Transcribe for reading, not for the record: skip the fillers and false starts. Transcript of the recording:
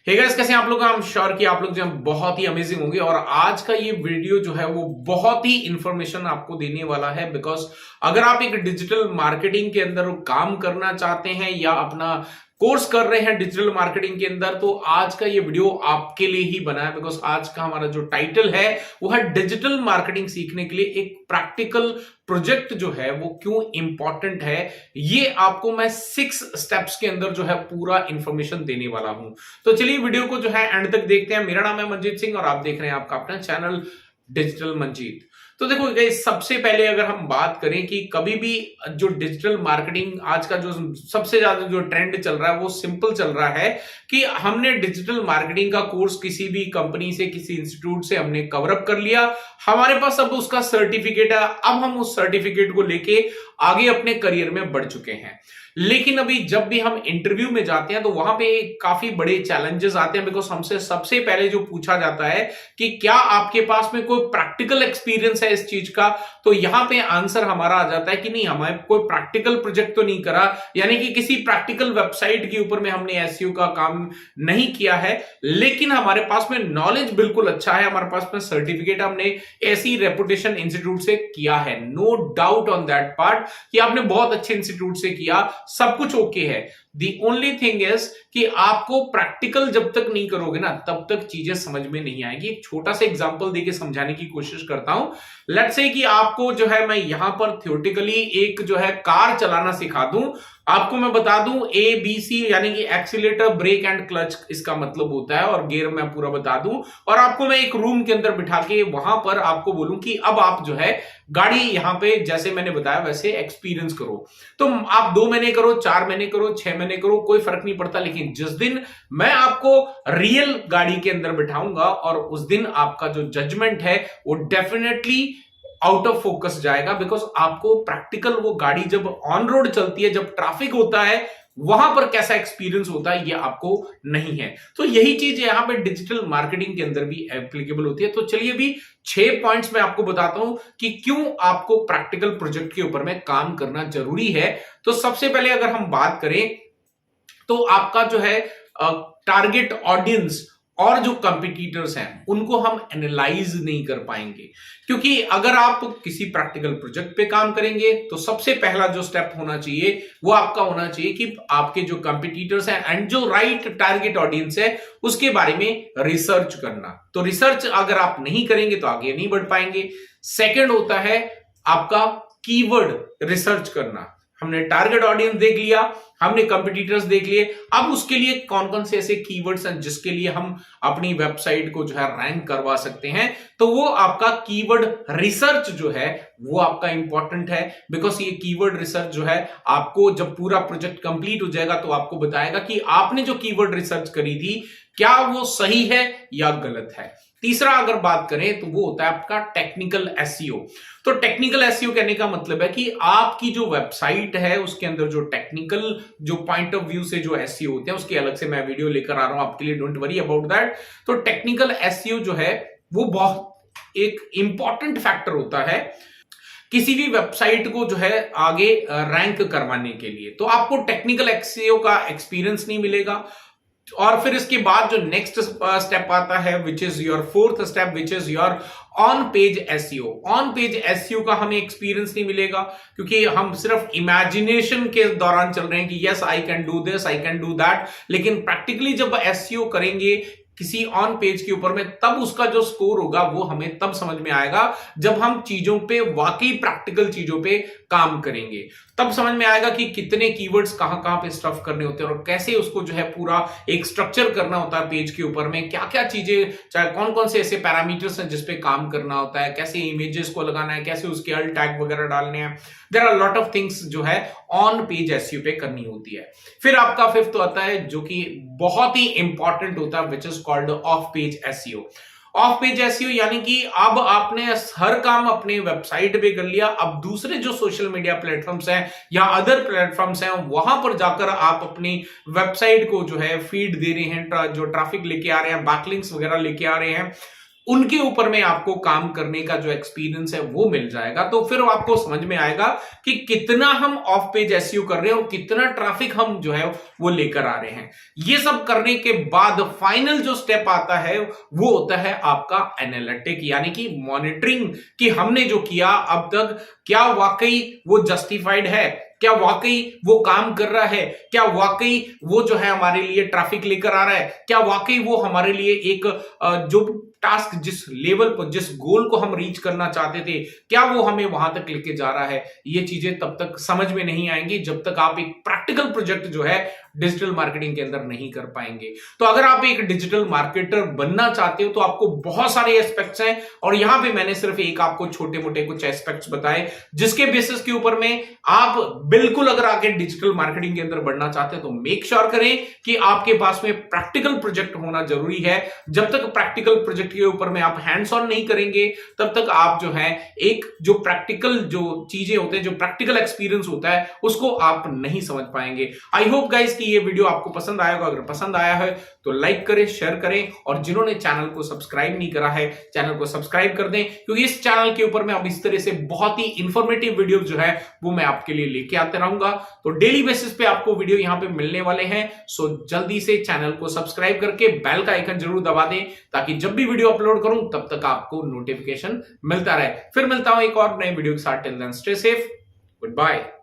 Hey guys, कैसे हैं आप लोग। आई एम श्योर कि आप लोग जो है बहुत ही अमेजिंग होंगे और आज का ये वीडियो जो है वो बहुत ही इंफॉर्मेशन आपको देने वाला है। बिकॉज अगर आप एक डिजिटल मार्केटिंग के अंदर काम करना चाहते हैं या अपना कोर्स कर रहे हैं डिजिटल मार्केटिंग के अंदर, तो आज का ये वीडियो आपके लिए ही बना है। बिकॉज आज का हमारा जो टाइटल है वो है डिजिटल मार्केटिंग सीखने के लिए एक प्रैक्टिकल प्रोजेक्ट जो है वो क्यों इंपॉर्टेंट है। ये आपको मैं 6 स्टेप्स के अंदर जो है पूरा इंफॉर्मेशन देने वाला हूं। तो चलिए वीडियो को जो है एंड तक देखते हैं। मेरा नाम है मनजीत सिंह और आप देख रहे हैं आपका अपना चैनल डिजिटल मनजीत। तो देखो गाइस, सबसे पहले अगर हम बात करें कि कभी भी जो डिजिटल मार्केटिंग आज का जो सबसे ज्यादा जो ट्रेंड चल रहा है वो सिंपल चल रहा है कि हमने डिजिटल मार्केटिंग का कोर्स किसी भी कंपनी से, किसी इंस्टीट्यूट से हमने कवर अप कर लिया, हमारे पास अब उसका सर्टिफिकेट है, अब हम उस सर्टिफिकेट को लेके आगे अपने करियर में बढ़ चुके हैं। लेकिन अभी जब भी हम इंटरव्यू में जाते हैं तो वहां पे काफी बड़े चैलेंजेस आते हैं। बिकॉज हमसे सबसे पहले जो पूछा जाता है कि क्या आपके पास में कोई प्रैक्टिकल एक्सपीरियंस है इस चीज का, तो यहां पे आंसर हमारा आ जाता है कि नहीं, हमारे कोई प्रैक्टिकल प्रोजेक्ट तो नहीं करा, यानी कि किसी प्रैक्टिकल वेबसाइट के ऊपर में हमने एसईओ का काम नहीं किया है। लेकिन हमारे पास में नॉलेज बिल्कुल अच्छा है, हमारे पास में सर्टिफिकेट हमने ऐसी रेपुटेशन इंस्टीट्यूट से किया है। No doubt on that part कि आपने बहुत अच्छे इंस्टीट्यूट से किया, सब कुछ ओके है। दी ओनली थिंग इज कि आपको प्रैक्टिकल जब तक नहीं करोगे ना तब तक चीजें समझ में नहीं आएगी। एक छोटा सा एग्जांपल देके समझाने की कोशिश करता हूं। लेट्स से कि आपको जो है मैं यहां पर थ्योरेटिकली एक जो है कार चलाना सिखा दूं, आपको मैं बता दूं ए बी सी यानी कि एक्सीलेटर, ब्रेक एंड क्लच इसका मतलब होता है, और गियर मैं पूरा बता दूं, और आपको मैं एक रूम के अंदर बिठा के वहां पर आपको बोलूं कि अब आप जो है गाड़ी यहां पे जैसे मैंने बताया वैसे एक्सपीरियंस करो। तो आप 2 महीने करो, 4 महीने करो, 6 महीने करो, कोई फर्क नहीं पड़ता। लेकिन जिस दिन मैं आपको रियल गाड़ी के अंदर बिठाऊंगा और उस दिन आपका जो जजमेंट है वो डेफिनेटली आउट ऑफ फोकस जाएगा। बिकॉज आपको प्रैक्टिकल वो गाड़ी जब ऑन रोड चलती है, जब ट्रैफिक होता है, वहां पर कैसा एक्सपीरियंस होता है ये आपको नहीं है। तो यही चीज यहां पे डिजिटल मार्केटिंग के अंदर भी एप्लीकेबल होती है। तो चलिए अभी 6 पॉइंट्स मैं आपको बताता हूं कि क्यों आपको प्रैक्टिकल प्रोजेक्ट के ऊपर में काम करना जरूरी है। तो सबसे पहले अगर हम बात करें तो आपका जो है टारगेट ऑडियंस और जो कंपटीटर्स हैं उनको हम एनालाइज नहीं कर पाएंगे। क्योंकि अगर आप किसी प्रैक्टिकल प्रोजेक्ट पे काम करेंगे तो सबसे पहला जो स्टेप होना चाहिए वो आपका होना चाहिए कि आपके जो कंपटीटर्स हैं एंड जो राइट टारगेट ऑडियंस है उसके बारे में रिसर्च करना। तो रिसर्च अगर आप नहीं करेंगे तो आगे नहीं बढ़ पाएंगे। सेकंड होता है आपका कीवर्ड रिसर्च करना। हमने टारगेट ऑडियंस देख लिया, हमने कंपटीटर्स देख लिए, अब उसके लिए कौन कौन से ऐसे कीवर्ड्स हैं जिसके लिए हम अपनी वेबसाइट को जो है रैंक करवा सकते हैं, तो वो आपका कीवर्ड रिसर्च जो है वो आपका इंपॉर्टेंट है। बिकॉज ये कीवर्ड रिसर्च जो है आपको जब पूरा प्रोजेक्ट कंप्लीट हो जाएगा तो आपको बताएगा कि आपने जो कीवर्ड रिसर्च करी थी क्या वो सही है या गलत है। तीसरा अगर बात करें तो वो होता है आपका टेक्निकल एसईओ। तो टेक्निकल एसईओ कहने का मतलब है कि आपकी जो वेबसाइट है उसके अंदर जो टेक्निकल जो पॉइंट ऑफ व्यू से जो एसईओ होते हैं उसके अलग से मैं वीडियो लेकर आ रहा हूं आपके लिए, डोंट वरी अबाउट दैट। तो टेक्निकल एसईओ जो है वो बहुत एक इंपॉर्टेंट फैक्टर होता है किसी भी वेबसाइट को जो है आगे रैंक करवाने के लिए। तो आपको टेक्निकल एसईओ का एक्सपीरियंस नहीं मिलेगा। और फिर इसके बाद जो नेक्स्ट स्टेप आता है which is your fourth step, which is your on page SEO. On page SEO का हमें एक्सपीरियंस नहीं मिलेगा क्योंकि हम सिर्फ इमेजिनेशन के दौरान चल रहे हैं कि yes I can do this, I can do that. लेकिन प्रैक्टिकली जब एसईओ करेंगे किसी ऑन पेज के ऊपर में तब उसका जो स्कोर होगा वो हमें तब समझ में आएगा जब हम चीजों पे वाकई प्रैक्टिकल चीजों पे काम करेंगे। तब समझ में आएगा कि कितने कीवर्ड्स कहां कहां पे स्टफ करने होते हैं और कैसे उसको जो है पूरा एक स्ट्रक्चर करना होता है पेज के ऊपर में, क्या क्या चीजें, चाहे कौन कौन से ऐसे पैरामीटर्स हैं जिसपे काम करना होता है, कैसे इमेजेस को लगाना है, कैसे उसके अल्ट टैग वगैरह डालने हैं। There are lot of things जो है ऑन पेज एसईओ पे करनी होती है। फिर आपका फिफ्थ आता है जो कि बहुत ही इंपॉर्टेंट होता है which is called off page SEO. Of page SEO यानी कि अब आपने हर काम अपने वेबसाइट पे कर लिया, अब दूसरे जो सोशल मीडिया प्लेटफॉर्म्स हैं या अदर प्लेटफॉर्म्स हैं वहां पर जाकर आप अपनी वेबसाइट को जो है फीड दे रहे हैं, जो ट्रैफिक लेके आ रहे हैं, बैकलिंक्स वगैरह लेके आ रहे हैं। उनके ऊपर में आपको काम करने का जो एक्सपीरियंस है वो मिल जाएगा। तो फिर आपको समझ में आएगा कि कितना हम ऑफ पेज एसईओ कर रहे हैं और कितना ट्रैफिक हम जो है वो लेकर आ रहे हैं। ये सब करने के बाद फाइनल जो स्टेप आता है वो होता है आपका एनालिटिक, यानी कि मॉनिटरिंग, कि हमने जो किया अब तक क्या वाकई वो जस्टिफाइड है, क्या वाकई वो काम कर रहा है, क्या वाकई वो जो है हमारे लिए ट्रैफिक लेकर आ रहा है, क्या वाकई वो हमारे लिए एक जो टास्क, जिस लेवल पर, जिस गोल को हम रीच करना चाहते थे, क्या वो हमें वहां तक लेके जा रहा है। ये चीजें तब तक समझ में नहीं आएंगी जब तक आप एक प्रैक्टिकल प्रोजेक्ट जो है डिजिटल मार्केटिंग के अंदर नहीं कर पाएंगे। तो अगर आप एक डिजिटल मार्केटर बनना चाहते हो तो आपको बहुत सारे एस्पेक्ट्स हैं, और यहां पे मैंने सिर्फ एक आपको छोटे मोटे कुछ एस्पेक्ट्स बताए जिसके बेसिस के ऊपर में आप बिल्कुल अगर आगे डिजिटल मार्केटिंग के अंदर बढ़ना चाहते हैं तो मेक श्योर करें कि आपके पास में प्रैक्टिकल प्रोजेक्ट होना जरूरी है। जब तक प्रैक्टिकल प्रोजेक्ट के ऊपर में आप हैंड्स ऑन नहीं करेंगे तब तक आप जो है एक जो प्रैक्टिकल जो चीजें होते हैं, जो प्रैक्टिकल एक्सपीरियंस होता है, उसको आप नहीं समझ पाएंगे। आई होप गाइस कि ये वीडियो आपको पसंद आया होगा। अगर पसंद आया है तो लाइक करें, शेयर करें, और जिन्होंने चैनल को सब्सक्राइब नहीं करा है चैनल को सब्सक्राइब कर दें, क्योंकि इस चैनल के ऊपर में अब इस तरह से बहुत ही इंफॉर्मेटिव वीडियो जो है वो मैं आपके लिए लेके आते रहूंगा। तो डेली बेसिस पे आपको वीडियो यहां पे मिलने वाले हैं। सो जल्दी से चैनल को सब्सक्राइब करके बेल का आइकन जरूर दबा दें ताकि जब भी वीडियो अपलोड करूं तब तक आपको नोटिफिकेशन मिलता रहे। फिर मिलता हूं एक और नए वीडियो के साथ। Till then stay safe, good bye.